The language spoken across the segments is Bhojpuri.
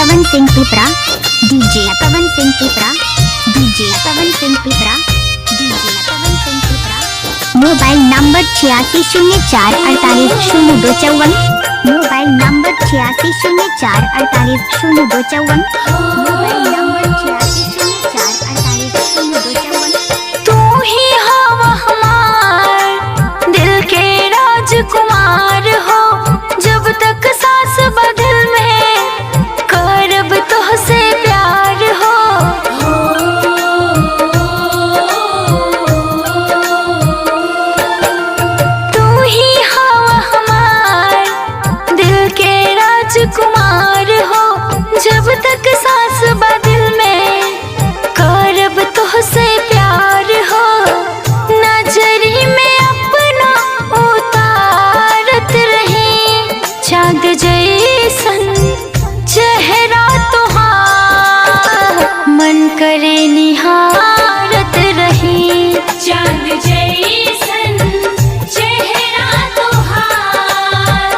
पवन सिंह पिपरा, डीजे पवन सिंह पिपरा, डीजे पवन सिंह पिपरा, डीजे पवन सिंह पिपरा। Mobile number 8604480254, mobile number 8604480254, mobile number 8604480254। तू ही हवा हमार दिल के राजकुमार हो, जब तक सांस बदल में करब तोहसे प्यार हो। तू ही हवा हमार दिल के राजकुमार हो, जब तक सांस बदल में करब तोहसे प्यार हो। नजरी में अपना उतारत रहे चाँद जैसन चेहरा तुहार, मन करे निहारत रही। चाँद जैसन चेहरा तुहार,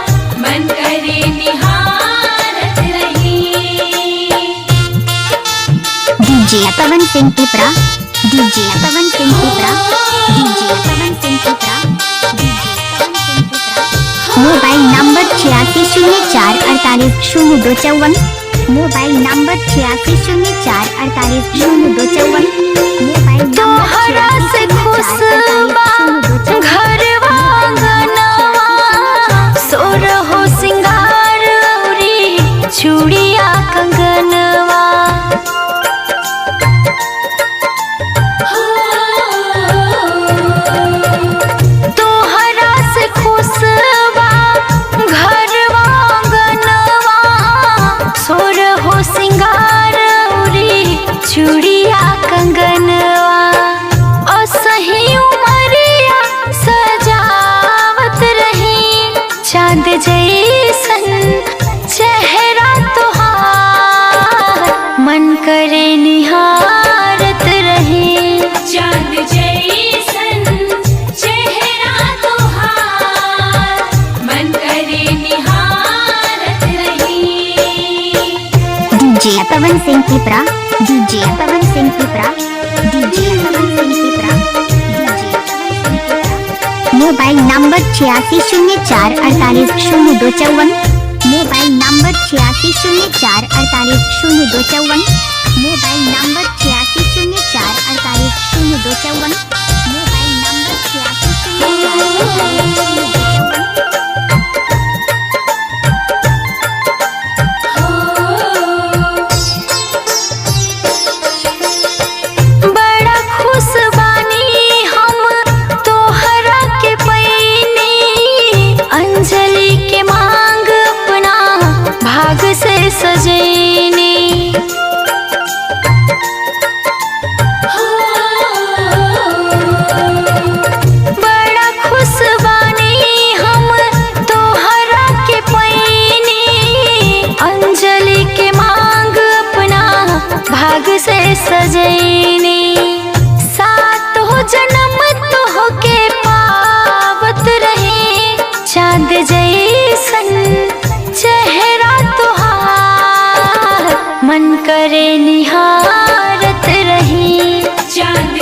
मन करे निहारत रही। डीजे पवन सिंह पिपरा, डीजे पवन सिंह पिपरा, डीजे पवन सिंह पिपरा, डीजे पवन सिंह पिपरा। Mobile number 8604480254, mobile number 8604480254, mobile तोहरा से खुश बा घरवा आंगनवा, सोरहो सिंगार औरी चूड़िया कंगनवा। तोहरा से खुश बा घरवा आंगनवा, सोरहो सिंगार औरी चूड़िया कंगनवा। असही उमरिया सजावत रही चाँद जैसन चेहरा तुहार, मन करे निहारत रही। चाँद जैसन चेहरा तुहार, मन करे निहारत रही। डीजे पवन सिंह पिपरा, डीजे पवन सिंह पिपरा, डीजे पवन सिंह पिपरा, डीजे पवन सिंह पिपरा। Mobile number 8604480254, mobile number 8604480254, mobile number 8604480254, mobile number 8604480254। बड़ा खुश बानी हम तोहरा के पैनी, अंजलि के मांग अपना भाग से सजैनी। बड़ा खुश बानी हम तोहरा के पैनी, अंजलि के मांग अपना भाग से सजैनी। सातों जन्म तोहके पावत रहे चाँद जैसन चेहरा तुहार, मन करे निहारत रही। चाँद